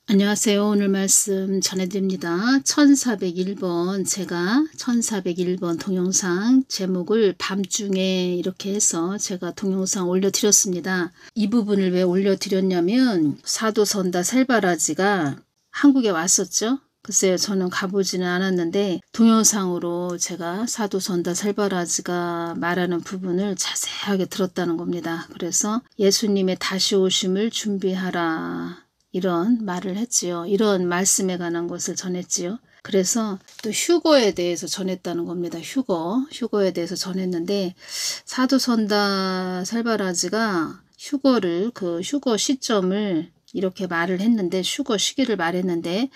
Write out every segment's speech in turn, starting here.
안녕하세요. 오늘 말씀 전해드립니다. 1401번 제가 1401번 동영상 제목을 밤중에 이렇게 해서 제가 동영상 올려드렸습니다. 이 부분을 왜 올려드렸냐면 사도선다 살바라지가 한국에 왔었죠. 글쎄요, 저는 가보지는 않았는데 동영상으로 제가 사도선다 살바라지가 말하는 부분을 자세하게 들었다는 겁니다. 그래서 예수님의 다시 오심을 준비하라, 이런 말을 했지요. 이런 말씀에 관한 것을 전했지요. 그래서 또 휴거에 대해서 전했다는 겁니다. 휴거에 대해서 전했는데 사도선다 살바라지가 휴거를 그 휴거 시점을 이렇게 말을 했는데, 휴거 시기를 말했는데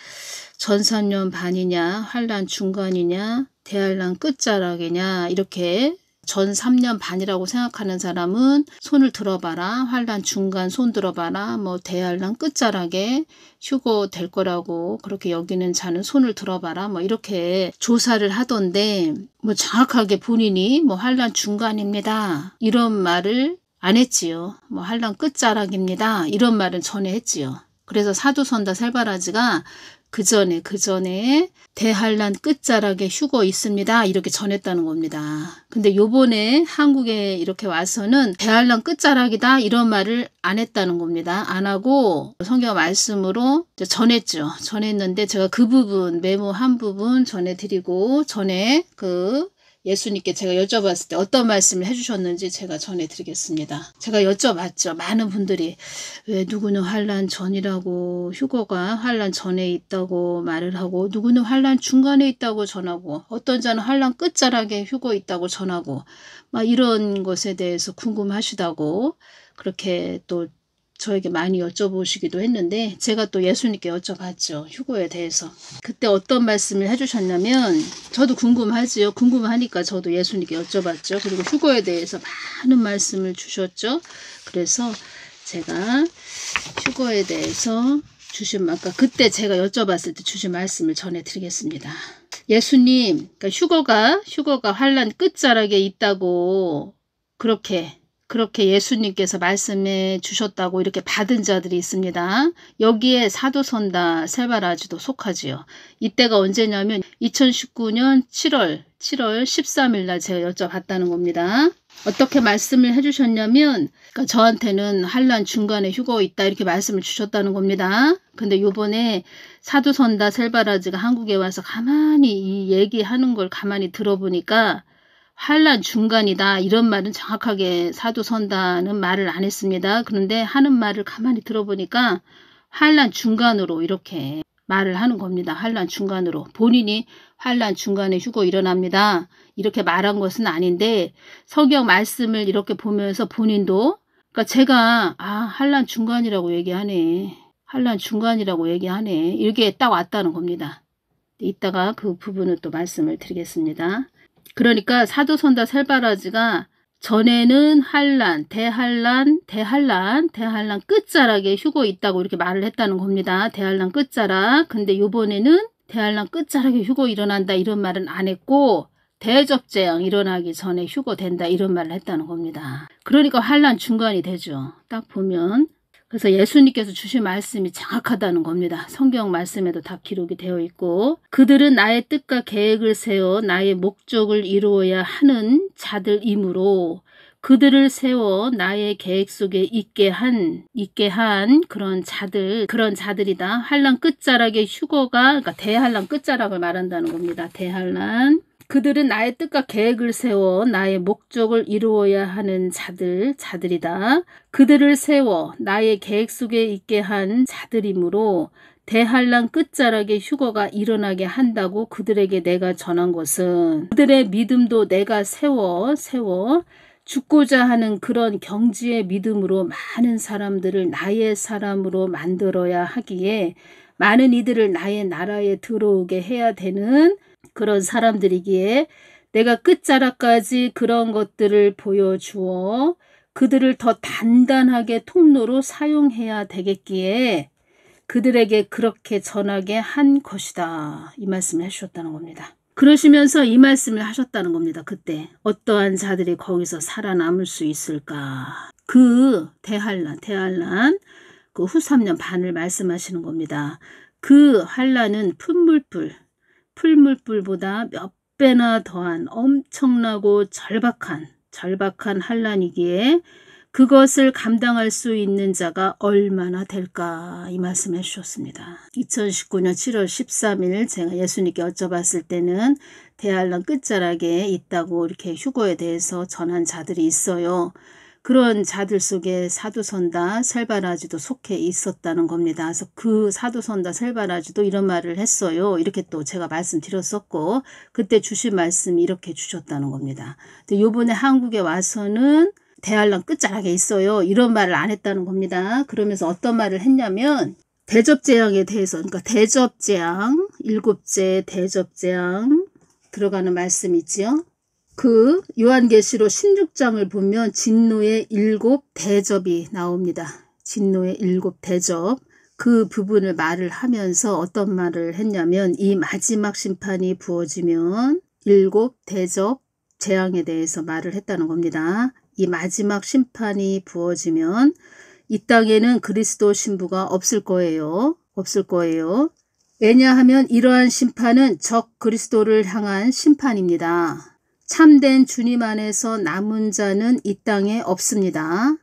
전삼년 반이냐, 환란 중간이냐, 대환란 끝자락이냐, 이렇게 전 3년 반이라고 생각하는 사람은 손을 들어봐라, 환란 중간 손 들어봐라, 뭐 대환란 끝자락에 휴거 될 거라고 그렇게 여기는 자는 손을 들어봐라, 뭐 이렇게 조사를 하던데, 뭐 정확하게 본인이 뭐 환란 중간입니다 이런 말을 안 했지요. 뭐 환란 끝자락입니다 이런 말은 전에 했지요. 그래서 사도선다 살바라지가 그 전에 대환란 끝자락에 휴거 있습니다 이렇게 전했다는 겁니다. 근데 요번에 한국에 이렇게 와서는 대환란 끝자락이다 이런 말을 안 했다는 겁니다. 안 하고 성경 말씀으로 전했죠. 전했는데 제가 그 부분 메모한 부분 전해드리고, 전에 예수님께 제가 여쭤봤을 때 어떤 말씀을 해주셨는지 제가 전해드리겠습니다. 제가 여쭤봤죠. 많은 분들이 왜 누구는 환란 전이라고, 휴거가 환란 전에 있다고 말을 하고, 누구는 환란 중간에 있다고 전하고, 어떤 자는 환란 끝자락에 휴거 있다고 전하고, 막 이런 것에 대해서 궁금하시다고 그렇게 또 저에게 많이 여쭤보시기도 했는데, 제가 또 예수님께 여쭤봤죠. 휴거에 대해서. 그때 어떤 말씀을 해주셨냐면, 저도 궁금하지요. 궁금하니까 저도 예수님께 여쭤봤죠. 그리고 휴거에 대해서 많은 말씀을 주셨죠. 그래서 제가 휴거에 대해서 아까 그때 제가 여쭤봤을 때 주신 말씀을 전해드리겠습니다. 예수님, 그러니까 휴거가 환란 끝자락에 있다고 그렇게 예수님께서 말씀해 주셨다고 이렇게 받은 자들이 있습니다. 여기에 사도선다 살바라지도 속하지요. 이때가 언제냐면 2019년 7월 13일 날 제가 여쭤봤다는 겁니다. 어떻게 말씀을 해주셨냐면, 그러니까 저한테는 환란 중간에 휴거 있다 이렇게 말씀을 주셨다는 겁니다. 근데 요번에 사도선다 살바라지가 한국에 와서 가만히 이 얘기하는 걸 가만히 들어보니까 환란 중간이다 이런 말은 정확하게 사도선다는 말을 안 했습니다. 그런데 하는 말을 가만히 들어보니까 환란 중간으로 이렇게 말을 하는 겁니다. 환란 중간으로. 본인이 환란 중간에 휴거 일어납니다 이렇게 말한 것은 아닌데, 성경 말씀을 이렇게 보면서 본인도, 그러니까 제가 환란 중간이라고 얘기하네, 환란 중간이라고 얘기하네 이렇게 딱 왔다는 겁니다. 이따가 그 부분을 또 말씀을 드리겠습니다. 그러니까 사도선다 살바라지가 전에는 대환란 끝자락에 휴거 있다고 이렇게 말을 했다는 겁니다. 대환란 끝자락. 근데 요번에는 대환란 끝자락에 휴거 일어난다 이런 말은 안 했고, 대접재앙 일어나기 전에 휴거 된다 이런 말을 했다는 겁니다. 그러니까 환란 중간이 되죠. 딱 보면. 그래서 예수님께서 주신 말씀이 정확하다는 겁니다. 성경 말씀에도 다 기록이 되어 있고, 그들은 나의 뜻과 계획을 세워 나의 목적을 이루어야 하는 자들이므로, 그들을 세워 나의 계획 속에 있게 한 그런 자들이다. 환란 끝자락의 휴거가, 그러니까 대환란 끝자락을 말한다는 겁니다. 대환란. 그들은 나의 뜻과 계획을 세워 나의 목적을 이루어야 하는 자들이다. 그들을 세워 나의 계획 속에 있게 한 자들이므로 대환란 끝자락에 휴거가 일어나게 한다고 그들에게 내가 전한 것은, 그들의 믿음도 내가 세워 죽고자 하는 그런 경지의 믿음으로 많은 사람들을 나의 사람으로 만들어야 하기에, 많은 이들을 나의 나라에 들어오게 해야 되는 그런 사람들이기에 내가 끝자락까지 그런 것들을 보여주어 그들을 더 단단하게 통로로 사용해야 되겠기에 그들에게 그렇게 전하게 한 것이다. 이 말씀을 해주셨다는 겁니다. 그러시면서 이 말씀을 하셨다는 겁니다. 그때 어떠한 자들이 거기서 살아남을 수 있을까? 그 대환란 그 후 3년 반을 말씀하시는 겁니다. 그 환란은 풀물불보다 몇 배나 더한 엄청나고 절박한 환란이기에 그것을 감당할 수 있는 자가 얼마나 될까, 이 말씀해 주셨습니다. 2019년 7월 13일 제가 예수님께 여쭤봤을 때는 대환란 끝자락에 있다고 이렇게 휴거에 대해서 전한 자들이 있어요. 그런 자들 속에 사도선다 셀바라지도 속해 있었다는 겁니다. 그래서 그 사도선다 셀바라지도 이런 말을 했어요. 이렇게 또 제가 말씀드렸었고, 그때 주신 말씀이 이렇게 주셨다는 겁니다. 근데 요번에 한국에 와서는 대환란 끝자락에 있어요. 이런 말을 안 했다는 겁니다. 그러면서 어떤 말을 했냐면 대접재앙에 대해서, 그러니까 대접재앙, 7째 대접재앙 들어가는 말씀이 있지요. 그 요한계시록 16장을 보면 진노의 7 대접이 나옵니다. 진노의 7 대접. 그 부분을 말을 하면서 어떤 말을 했냐면 이 마지막 심판이 부어지면 7 대접 재앙에 대해서 말을 했다는 겁니다. 이 마지막 심판이 부어지면 이 땅에는 그리스도 신부가 없을 거예요. 없을 거예요. 왜냐하면 이러한 심판은 적 그리스도를 향한 심판입니다. 참된 주님 안에서 남은 자는 이 땅에 없습니다.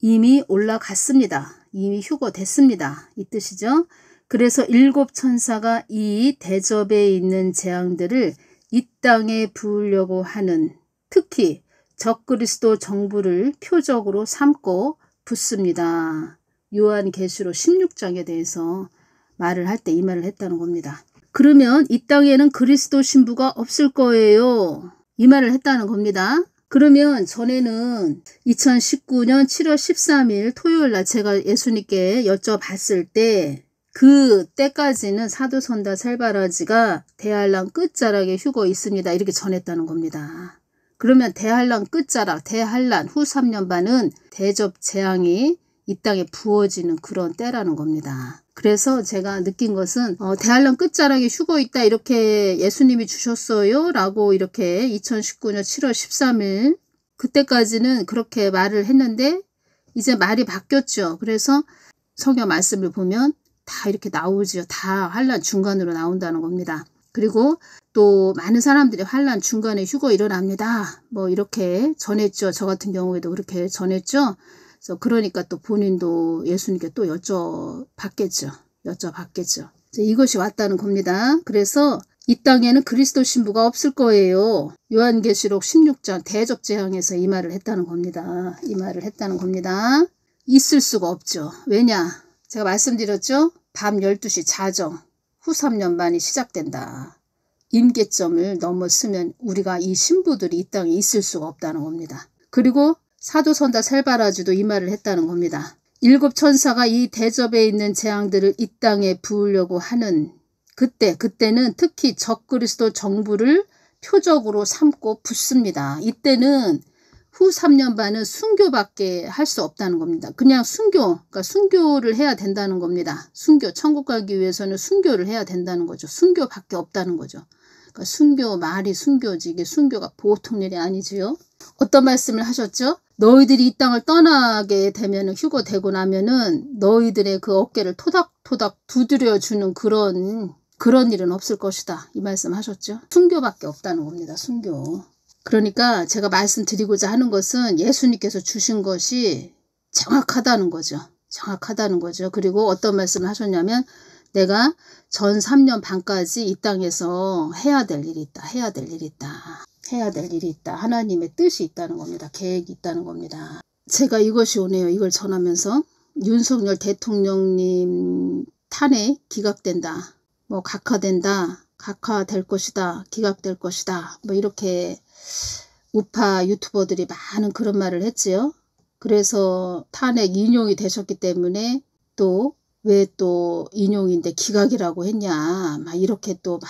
이미 올라갔습니다. 이미 휴거됐습니다. 이 뜻이죠. 그래서 7 천사가 이 대접에 있는 재앙들을 이 땅에 부으려고 하는, 특히 적그리스도 정부를 표적으로 삼고 붙습니다. 요한계시록 16장에 대해서 말을 할 때 이 말을 했다는 겁니다. 그러면 이 땅에는 그리스도 신부가 없을 거예요. 이 말을 했다는 겁니다. 그러면 전에는 2019년 7월 13일 토요일 날 제가 예수님께 여쭤봤을 때 그 때까지는 사도선다 셀바라지가 대환란 끝자락에 휴거 있습니다. 이렇게 전했다는 겁니다. 그러면 대환란 끝자락, 대환란 후 3년 반은 대접 재앙이 이 땅에 부어지는 그런 때라는 겁니다. 그래서 제가 느낀 것은 대환란 끝자락에 휴거 있다 이렇게 예수님이 주셨어요 라고 이렇게 2019년 7월 13일 그때까지는 그렇게 말을 했는데 이제 말이 바뀌었죠. 그래서 성경 말씀을 보면 다 이렇게 나오죠. 다 환란 중간으로 나온다는 겁니다. 그리고 또 많은 사람들이 환란 중간에 휴거 일어납니다. 뭐 이렇게 전했죠. 저 같은 경우에도 그렇게 전했죠. 그래서 그러니까 또 본인도 예수님께 또 여쭤봤겠죠. 이것이 왔다는 겁니다. 그래서 이 땅에는 그리스도 신부가 없을 거예요. 요한계시록 16장 대접재앙에서 이 말을 했다는 겁니다. 이 말을 했다는 겁니다. 있을 수가 없죠. 왜냐? 제가 말씀드렸죠. 밤 12시 자정 후 3년 반이 시작된다. 임계점을 넘었으면 우리가 이 신부들이 이 땅에 있을 수가 없다는 겁니다. 그리고 사도선다 셀바라지도 이 말을 했다는 겁니다. 7 천사가 이 대접에 있는 재앙들을 이 땅에 부으려고 하는 그때는 특히 적그리스도 정부를 표적으로 삼고 붙습니다. 이때는 후 3년 반은 순교밖에 할 수 없다는 겁니다. 그냥 그러니까 순교를 해야 된다는 겁니다. 천국 가기 위해서는 순교를 해야 된다는 거죠. 순교밖에 없다는 거죠. 그러니까 말이 순교지, 이게 순교가 보통 일이 아니지요. 어떤 말씀을 하셨죠? 너희들이 이 땅을 떠나게 되면 휴거되고 나면은 너희들의 그 어깨를 토닥토닥 두드려주는 그런 일은 없을 것이다. 이 말씀 하셨죠. 순교밖에 없다는 겁니다. 순교. 그러니까 제가 말씀드리고자 하는 것은 예수님께서 주신 것이 정확하다는 거죠. 그리고 어떤 말씀을 하셨냐면 내가 전 3년 반까지 이 땅에서 해야 될 일이 있다. 하나님의 뜻이 있다는 겁니다. 계획이 있다는 겁니다. 제가 이것이 오네요. 이걸 전하면서 윤석열 대통령님 탄핵 기각된다. 뭐 각하될 것이다. 기각될 것이다. 뭐 이렇게 우파 유튜버들이 많은 그런 말을 했지요. 그래서 탄핵 인용이 되셨기 때문에 또 왜 또 인용인데 기각이라고 했냐. 막 이렇게 또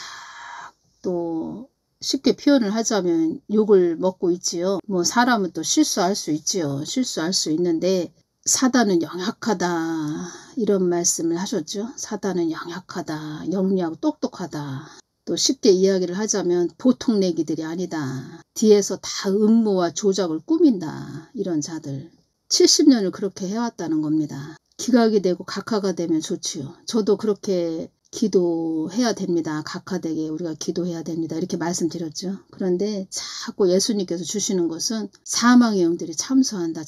쉽게 표현을 하자면 욕을 먹고 있지요. 뭐 사람은 또 실수할 수 있지요. 실수할 수 있는데 사단은 영약하다. 이런 말씀을 하셨죠. 사단은 영약하다. 영리하고 똑똑하다. 또 쉽게 이야기를 하자면 보통 내기들이 아니다. 뒤에서 다 음모와 조작을 꾸민다. 이런 자들. 70년을 그렇게 해왔다는 겁니다. 기각이 되고 각하가 되면 좋지요. 저도 그렇게 기도해야 됩니다. 각하되게 우리가 기도해야 됩니다. 이렇게 말씀드렸죠. 그런데 자꾸 예수님께서 주시는 것은 사망의 영들이 참소한다.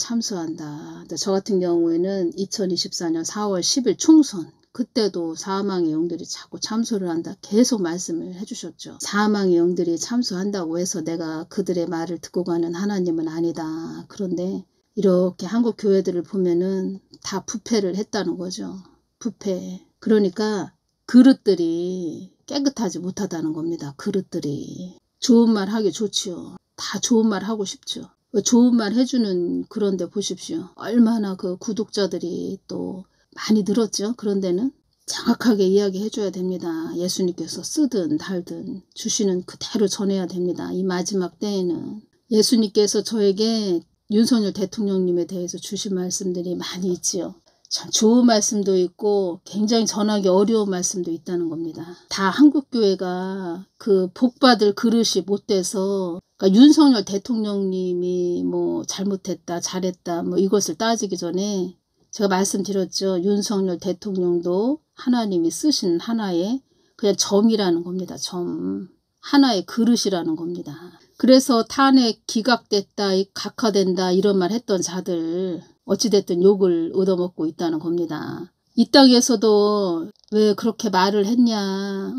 저 같은 경우에는 2024년 4월 10일 총선, 그때도 사망의 영들이 자꾸 참소를 한다. 계속 말씀을 해주셨죠. 사망의 영들이 참소한다고 해서 내가 그들의 말을 듣고 가는 하나님은 아니다. 그런데 이렇게 한국 교회들을 보면은 다 부패를 했다는 거죠. 부패. 그러니까 그릇들이 깨끗하지 못하다는 겁니다. 그릇들이. 좋은 말 하기 좋지요. 다 좋은 말 하고 싶죠. 좋은 말 해주는 그런 데 보십시오. 얼마나 그 구독자들이 또 많이 늘었죠. 그런 데는 정확하게 이야기해 줘야 됩니다. 예수님께서 쓰든 달든 주시는 그대로 전해야 됩니다. 이 마지막 때에는 예수님께서 저에게 윤석열 대통령님에 대해서 주신 말씀들이 많이 있지요. 참 좋은 말씀도 있고 굉장히 전하기 어려운 말씀도 있다는 겁니다. 다 한국교회가 그 복받을 그릇이 못 돼서, 그러니까 윤석열 대통령님이 뭐 잘못했다 잘했다 뭐 이것을 따지기 전에 제가 말씀드렸죠. 윤석열 대통령도 하나님이 쓰신 하나의 그냥 점이라는 겁니다. 점. 하나의 그릇이라는 겁니다. 그래서 탄핵 기각됐다, 각하된다 이런 말 했던 자들 어찌됐든 욕을 얻어먹고 있다는 겁니다. 이 땅에서도 왜 그렇게 말을 했냐,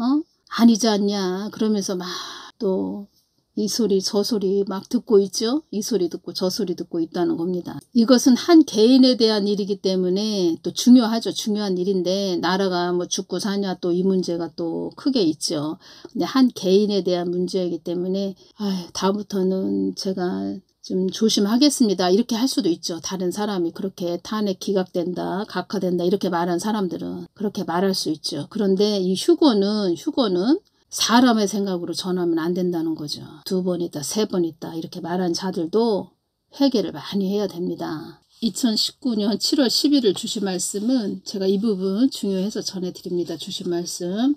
아니지 않냐 그러면서 막 또 이 소리 저 소리 막 듣고 있죠. 이 소리 듣고 저 소리 듣고 있다는 겁니다. 이것은 한 개인에 대한 일이기 때문에 또 중요하죠. 중요한 일인데 나라가 뭐 죽고 사냐 또 이 문제가 또 크게 있죠. 근데 한 개인에 대한 문제이기 때문에 다음부터는 제가 좀 조심하겠습니다. 이렇게 할 수도 있죠. 다른 사람이 그렇게 탄핵 기각된다, 각하된다 이렇게 말한 사람들은 그렇게 말할 수 있죠. 그런데 이 휴거는 사람의 생각으로 전하면 안 된다는 거죠. 2번 있다, 3번 있다 이렇게 말한 자들도 회개를 많이 해야 됩니다. 2019년 7월 10일을 주신 말씀은 제가 이 부분 중요해서 전해드립니다. 주신 말씀.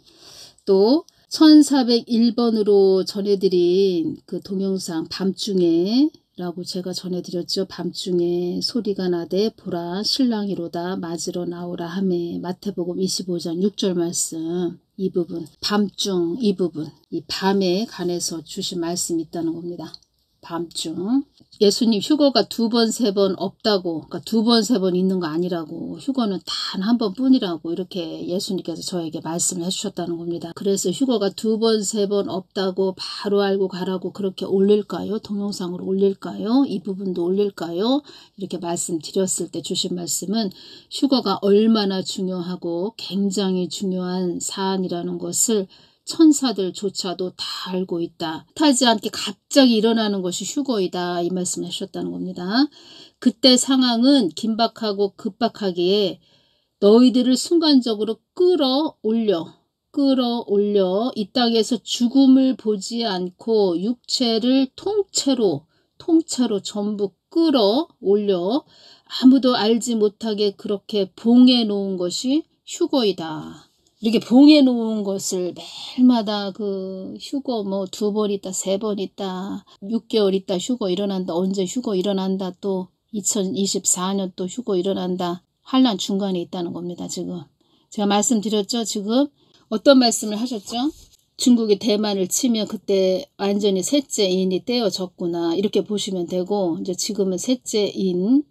또 1401번으로 전해드린 그 동영상 밤중에 라고 제가 전해드렸죠. 밤중에 소리가 나되 보라 신랑이로다 맞으러 나오라 하매 마태복음 25장 6절 말씀. 이 부분 밤중 이 부분 이 밤에 관해서 주신 말씀이 있다는 겁니다. 밤중 예수님 휴거가 2번 3번 없다고, 그러니까 2번 3번 있는 거 아니라고, 휴거는 단 한 번뿐이라고 이렇게 예수님께서 저에게 말씀을 해주셨다는 겁니다. 그래서 휴거가 2번 3번 없다고 바로 알고 가라고 그렇게 올릴까요? 동영상으로 올릴까요? 이 부분도 올릴까요? 이렇게 말씀드렸을 때 주신 말씀은 휴거가 얼마나 중요하고 굉장히 중요한 사안이라는 것을 천사들조차도 다 알고 있다. 타지 않게 갑자기 일어나는 것이 휴거이다. 이 말씀을 하셨다는 겁니다. 그때 상황은 긴박하고 급박하기에 너희들을 순간적으로 끌어올려 이 땅에서 죽음을 보지 않고 육체를 통째로 전부 끌어올려 아무도 알지 못하게 그렇게 봉해 놓은 것이 휴거이다. 이렇게 봉해 놓은 것을 매일마다 그 휴거 뭐 2번 있다 3번 있다 6개월 있다 휴거 일어난다 언제 휴거 일어난다 또 2024년 또 휴거 일어난다 환란 중간에 있다는 겁니다. 지금 제가 말씀드렸죠. 지금 어떤 말씀을 하셨죠? 중국이 대만을 치면 그때 완전히 셋째 인이 떼어졌구나 이렇게 보시면 되고, 이제 지금은 셋째 인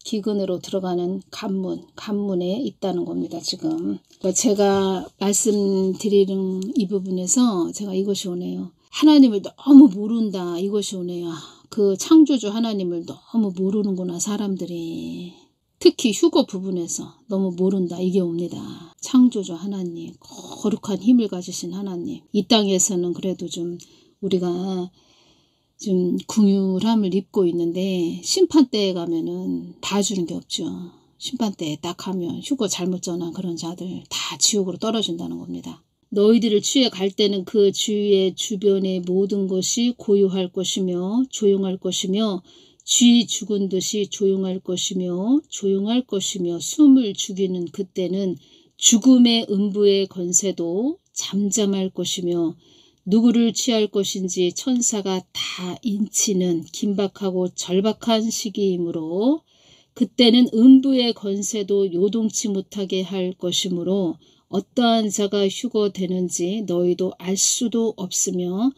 기근으로 들어가는 간문에 있다는 겁니다. 지금 제가 말씀드리는 이 부분에서 제가 이것이 오네요. 하나님을 너무 모른다 이것이 오네요. 그 창조주 하나님을 너무 모르는구나 사람들이. 특히 휴거 부분에서 너무 모른다 이게 옵니다. 창조주 하나님, 거룩한 힘을 가지신 하나님. 이 땅에서는 그래도 좀 우리가 좀 긍휼함을 입고 있는데 심판대에 가면은 봐주는 게 없죠. 심판대에 딱 하면 휴거 잘못 전한 그런 자들 다 지옥으로 떨어진다는 겁니다. 너희들을 취해 갈 때는 그 주위의 주변의 모든 것이 고요할 것이며 조용할 것이며 쥐 죽은 듯이 조용할 것이며 숨을 죽이는 그때는 죽음의 음부의 권세도 잠잠할 것이며 누구를 취할 것인지 천사가 다 인치는 긴박하고 절박한 시기이므로 그때는 음부의 권세도 요동치 못하게 할 것이므로 어떠한 자가 휴거되는지 너희도 알 수도 없으며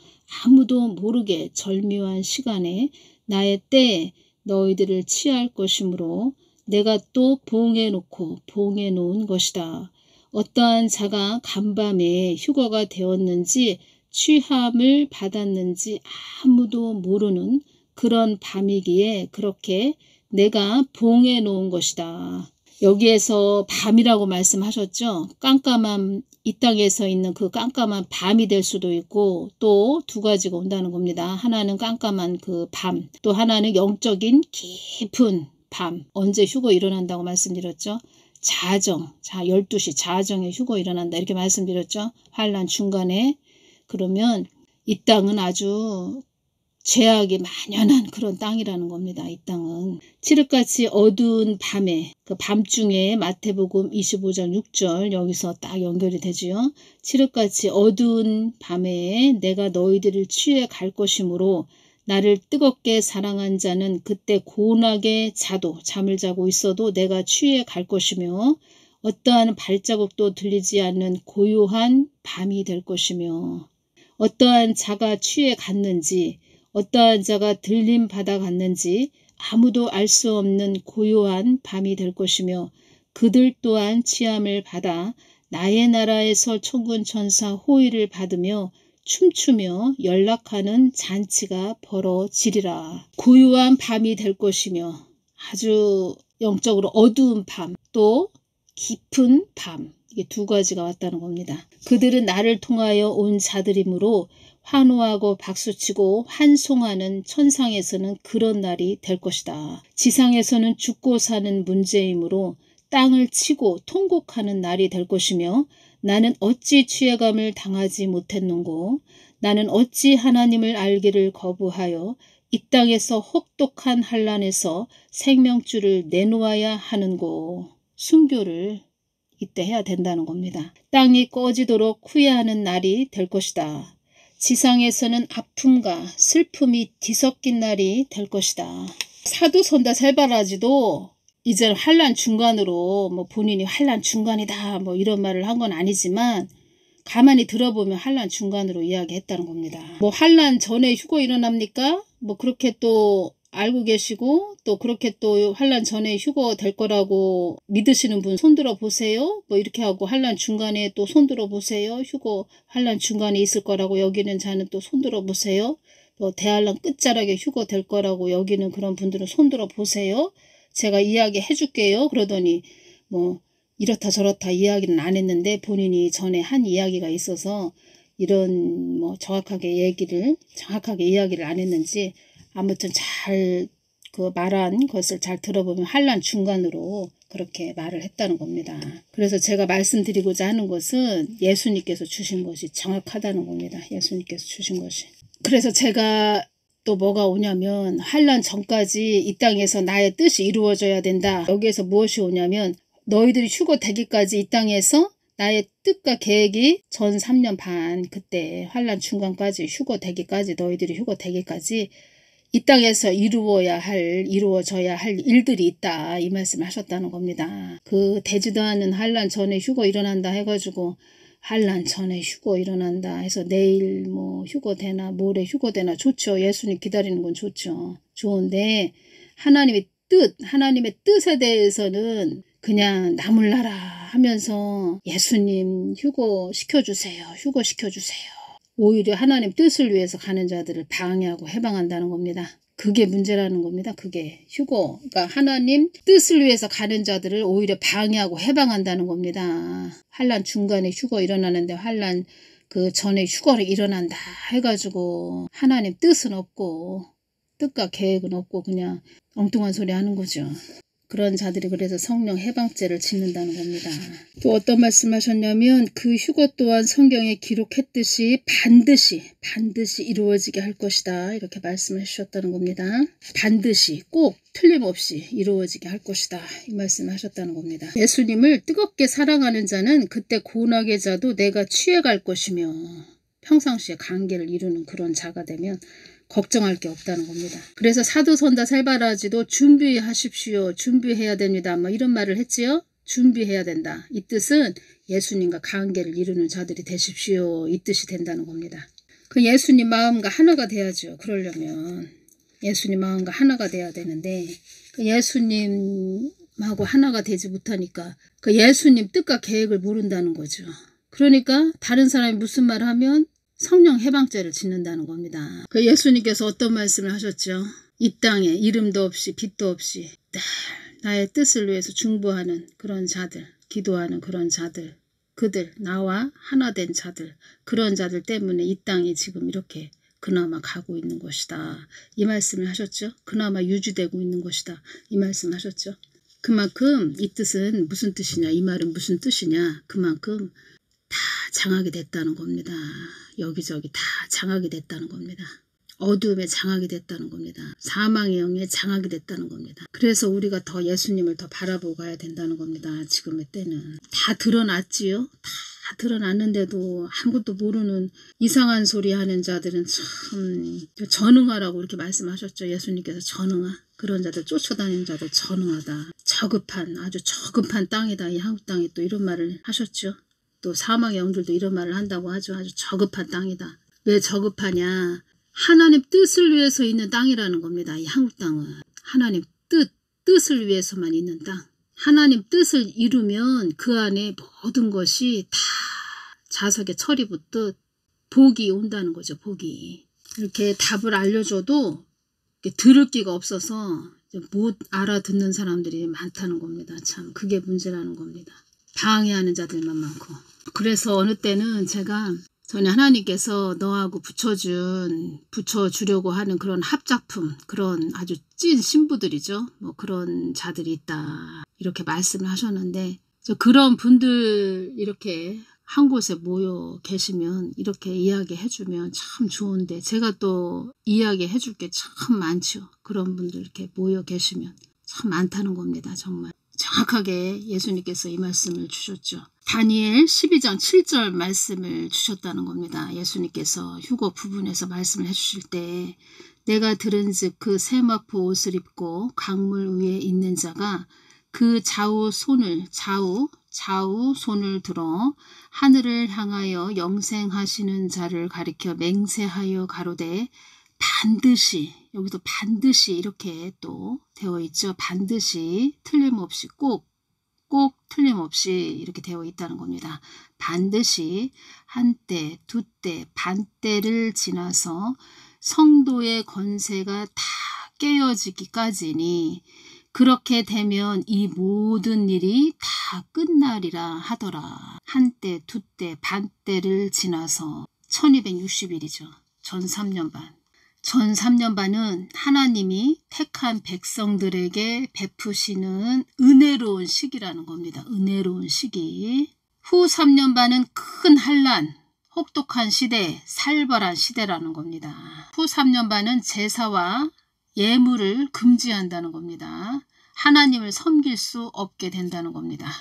아무도 모르게 절묘한 시간에 나의 때에 너희들을 취할 것이므로 내가 또 보응해 놓은 것이다. 어떠한 자가 간밤에 휴거가 되었는지 취함을 받았는지 아무도 모르는 그런 밤이기에 그렇게 내가 보응해 놓은 것이다. 여기에서 밤이라고 말씀하셨죠. 깜깜한 이 땅에서 있는 그 깜깜한 밤이 될 수도 있고 또 두 가지가 온다는 겁니다. 하나는 깜깜한 그 밤, 또 하나는 영적인 깊은 밤. 언제 휴거 일어난다고 말씀드렸죠. 자정, 12시 자정에 휴거 일어난다 이렇게 말씀드렸죠. 환란 중간에. 그러면 이 땅은 아주 죄악이 만연한 그런 땅이라는 겁니다. 이 땅은 칠흑같이 어두운 밤에 그 밤중에 마태복음 25장 6절 여기서 딱 연결이 되지요. 칠흑같이 어두운 밤에 내가 너희들을 취해 갈 것이므로 나를 뜨겁게 사랑한 자는 그때 고운하게 잠을 자고 있어도 내가 취해 갈 것이며 어떠한 발자국도 들리지 않는 고요한 밤이 될 것이며 어떠한 자가 취해 갔는지 어떠한 자가 들림 받아 갔는지 아무도 알 수 없는 고요한 밤이 될 것이며 그들 또한 취함을 받아 나의 나라에서 천군 천사 호의를 받으며 춤추며 연락하는 잔치가 벌어지리라. 고요한 밤이 될 것이며 아주 영적으로 어두운 밤, 또 깊은 밤, 이게 두 가지가 왔다는 겁니다. 그들은 나를 통하여 온 자들이므로 환호하고 박수치고 환송하는 천상에서는 그런 날이 될 것이다. 지상에서는 죽고 사는 문제이므로 땅을 치고 통곡하는 날이 될 것이며 나는 어찌 취해감을 당하지 못했는고 나는 어찌 하나님을 알기를 거부하여 이 땅에서 혹독한 환난에서 생명줄을 내놓아야 하는고. 순교를 이때 해야 된다는 겁니다. 땅이 꺼지도록 후회하는 날이 될 것이다. 지상에서는 아픔과 슬픔이 뒤섞인 날이 될 것이다. 사도선다 살바라지도 이제 환난 중간으로 본인이 환난 중간이다 이런 말을 한 건 아니지만 가만히 들어보면 환난 중간으로 이야기했다는 겁니다. 환난 전에 휴거 일어납니까? 그렇게 또 알고 계시고 또 그렇게 또 환난 전에 휴거 될 거라고 믿으시는 분 손들어 보세요. 이렇게 하고 환난 중간에 또 손들어 보세요. 휴거 환난 중간에 있을 거라고 여기는 자는 또 손들어 보세요. 대환란 끝자락에 휴거 될 거라고 여기는 그런 분들은 손들어 보세요. 제가 이야기 해줄게요. 그러더니 이렇다 저렇다 이야기는 안 했는데 본인이 전에 한 이야기가 있어서 이런 정확하게 이야기를 안 했는지 아무튼 잘 그 말한 것을 잘 들어보면 환난 중간으로 그렇게 말을 했다는 겁니다. 그래서 제가 말씀드리고자 하는 것은 예수님께서 주신 것이 정확하다는 겁니다. 예수님께서 주신 것이. 그래서 제가 또 뭐가 오냐면 환난 전까지 이 땅에서 나의 뜻이 이루어져야 된다. 여기에서 무엇이 오냐면 너희들이 휴거되기까지 이 땅에서 나의 뜻과 계획이 전 3년 반 그때 환난 중간까지 휴거되기까지 너희들이 휴거되기까지 이 땅에서 이루어져야 할 일들이 있다. 이 말씀을 하셨다는 겁니다. 그 되지도 않은 환난 전에 휴거 일어난다 해가지고 환난 전에 휴거 일어난다 해서 내일 휴거되나 모레 휴거되나 좋죠. 예수님 기다리는 건 좋죠. 좋은데 하나님의 뜻에 대해서는 그냥 나몰라라 하면서 예수님 휴거 시켜주세요. 오히려 하나님 뜻을 위해서 가는 자들을 방해하고 해방한다는 겁니다. 그게 문제라는 겁니다. 그게 그러니까 하나님 뜻을 위해서 가는 자들을 오히려 방해하고 해방한다는 겁니다. 환난 중간에 휴거 일어나는데 환난 그 전에 휴거를 일어난다 해가지고 하나님 뜻은 없고 뜻과 계획은 없고 그냥 엉뚱한 소리 하는 거죠. 그런 자들이 그래서 성령 해방죄를 짓는다는 겁니다. 또 어떤 말씀하셨냐면 그 휴거 또한 성경에 기록했듯이 반드시 이루어지게 할 것이다. 이렇게 말씀해 주셨다는 겁니다. 반드시 꼭 틀림없이 이루어지게 할 것이다. 이 말씀을 하셨다는 겁니다. 예수님을 뜨겁게 사랑하는 자는 그때 고운하게 자도 내가 취해갈 것이며 평상시에 관계를 이루는 그런 자가 되면 걱정할 게 없다는 겁니다. 그래서 사도선다 살바라지도 준비하십시오. 준비해야 됩니다. 뭐 이런 말을 했지요. 준비해야 된다. 이 뜻은 예수님과 관계를 이루는 자들이 되십시오. 이 뜻이 된다는 겁니다. 그 예수님 마음과 하나가 돼야죠. 그러려면 예수님 마음과 하나가 돼야 되는데 그 예수님하고 하나가 되지 못하니까 그 예수님 뜻과 계획을 모른다는 거죠. 그러니까 다른 사람이 무슨 말을 하면 성령 해방죄를 짓는다는 겁니다. 그 예수님께서 어떤 말씀을 하셨죠? 이 땅에 이름도 없이 빛도 없이 나의 뜻을 위해서 중보하는 그런 자들, 기도하는 그런 자들, 그들, 나와 하나 된 자들, 그런 자들 때문에 이 땅이 지금 이렇게 그나마 가고 있는 것이다. 이 말씀을 하셨죠. 그나마 유지되고 있는 것이다. 이 말씀을 하셨죠. 그만큼 이 뜻은 무슨 뜻이냐, 이 말은 무슨 뜻이냐, 그만큼 다 장악이 됐다는 겁니다. 여기저기 다 장악이 됐다는 겁니다. 어두움에 장악이 됐다는 겁니다. 사망의 영에 장악이 됐다는 겁니다. 그래서 우리가 더 예수님을 더 바라보고 가야 된다는 겁니다. 지금의 때는. 다 드러났지요. 다 드러났는데도 아무것도 모르는 이상한 소리 하는 자들은 참 전응하라고 이렇게 말씀하셨죠. 예수님께서 전응하. 그런 자들 쫓아다니는 자들 전응하다. 저급한 아주 저급한 땅이다. 이 한국 땅이 또 이런 말을 하셨죠. 또 사망의 영들도 이런 말을 한다고 하죠. 아주 저급한 땅이다. 왜 저급하냐. 하나님 뜻을 위해서 있는 땅이라는 겁니다. 이 한국 땅은. 하나님 뜻을 위해서만 있는 땅. 하나님 뜻을 이루면 그 안에 모든 것이 다 자석의 철이 붙듯 복이 온다는 거죠. 복이. 이렇게 답을 알려줘도 들을 기가 없어서 못 알아듣는 사람들이 많다는 겁니다. 참 그게 문제라는 겁니다. 방해하는 자들만 많고. 그래서 어느 때는 제가 전에 하나님께서 너하고 붙여주려고 하는 그런 합작품, 그런 아주 찐 신부들이죠. 뭐 그런 자들이 있다. 이렇게 말씀을 하셨는데, 그런 분들 이렇게 한 곳에 모여 계시면 이렇게 이야기해주면 참 좋은데, 제가 또 이야기해줄 게 참 많죠. 그런 분들 이렇게 모여 계시면 참 많다는 겁니다. 정말. 정확하게 예수님께서 이 말씀을 주셨죠. 다니엘 12장 7절 말씀을 주셨다는 겁니다. 예수님께서 휴거 부분에서 말씀을 해주실 때 내가 들은즉 그 세마포 옷을 입고 강물 위에 있는 자가 그 좌우 손을 들어 하늘을 향하여 영생하시는 자를 가리켜 맹세하여 가로되 반드시, 여기도 반드시 이렇게 또 되어 있죠. 반드시 틀림없이 꼭 틀림없이 이렇게 되어 있다는 겁니다. 반드시 한때, 두때, 반때를 지나서 성도의 권세가 다 깨어지기까지니 그렇게 되면 이 모든 일이 다 끝나리라 하더라. 한때, 두때, 반때를 지나서 1260일이죠. 전 3년 반. 전 3년 반은 하나님이 택한 백성들에게 베푸시는 은혜로운 시기라는 겁니다. 은혜로운 시기. 후 3년 반은 큰 환난, 혹독한 시대, 살벌한 시대라는 겁니다. 후 3년 반은 제사와 예물을 금지한다는 겁니다. 하나님을 섬길 수 없게 된다는 겁니다.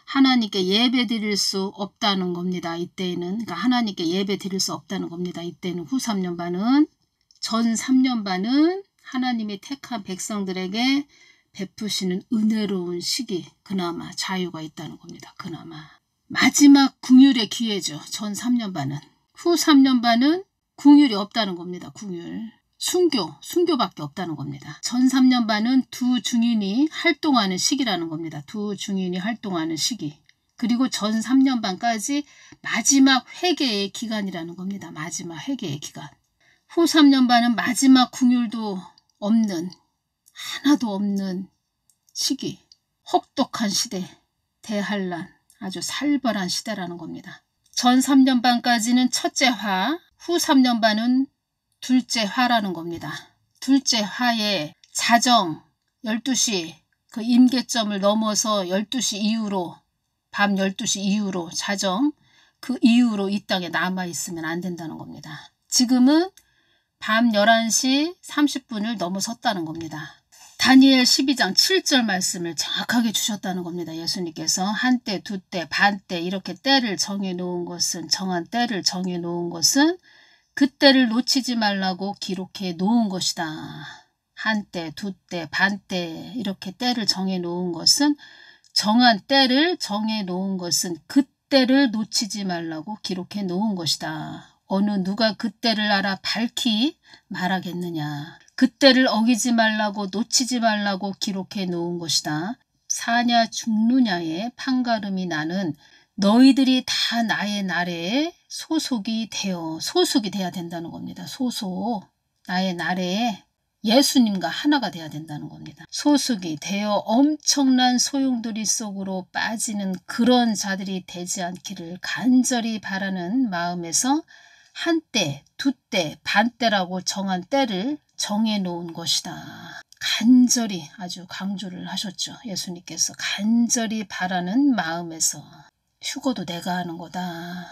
하나님께 예배 드릴 수 없다는 겁니다. 이때에는. 그러니까 하나님께 예배 드릴 수 없다는 겁니다. 이때는 후 3년 반은. 전 3년 반은 하나님이 택한 백성들에게 베푸시는 은혜로운 시기, 그나마 자유가 있다는 겁니다. 그나마. 마지막 궁율의 기회죠. 전 3년 반은. 후 3년 반은 궁율이 없다는 겁니다. 궁율. 순교밖에 없다는 겁니다. 전 3년 반은 두 증인이 활동하는 시기라는 겁니다. 두 증인이 활동하는 시기. 그리고 전 3년 반까지 마지막 회개의 기간이라는 겁니다. 마지막 회개의 기간. 후 3년 반은 마지막 궁율도 없는, 하나도 없는 시기, 혹독한 시대, 대환란, 아주 살벌한 시대라는 겁니다. 전 3년 반까지는 첫째 화, 후 3년 반은 둘째 화라는 겁니다. 둘째 화에 자정 12시, 그 임계점을 넘어서 12시 이후로, 밤 12시 이후로 자정, 그 이후로 이 땅에 남아있으면 안 된다는 겁니다. 지금은 밤 11시 30분을 넘어섰다는 겁니다. 다니엘 12장 7절 말씀을 정확하게 주셨다는 겁니다. 예수님께서 한때, 두때, 반때 이렇게 때를 정해놓은 것은, 정한 때를 정해놓은 것은 그때를 놓치지 말라고 기록해 놓은 것이다. 한때, 두때, 반때 이렇게 때를 정해 놓은 것은 정한 때를 정해 놓은 것은 그때를 놓치지 말라고 기록해 놓은 것이다. 어느 누가 그때를 알아 밝히 말하겠느냐. 그때를 어기지 말라고 놓치지 말라고 기록해 놓은 것이다. 사냐 죽느냐의 판가름이 나는 너희들이 다 나의 나라에 소속이 돼야 된다는 겁니다. 소속. 나의 나라에 예수님과 하나가 돼야 된다는 겁니다. 소속이 되어 엄청난 소용돌이 속으로 빠지는 그런 자들이 되지 않기를 간절히 바라는 마음에서 한때, 두때, 반때라고 정한 때를 정해놓은 것이다. 간절히 아주 강조를 하셨죠. 예수님께서 간절히 바라는 마음에서. 휴거도 내가 하는 거다.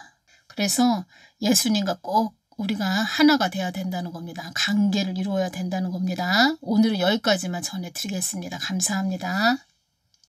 그래서 예수님과 꼭 우리가 하나가 돼야 된다는 겁니다. 관계를 이루어야 된다는 겁니다. 오늘은 여기까지만 전해드리겠습니다. 감사합니다.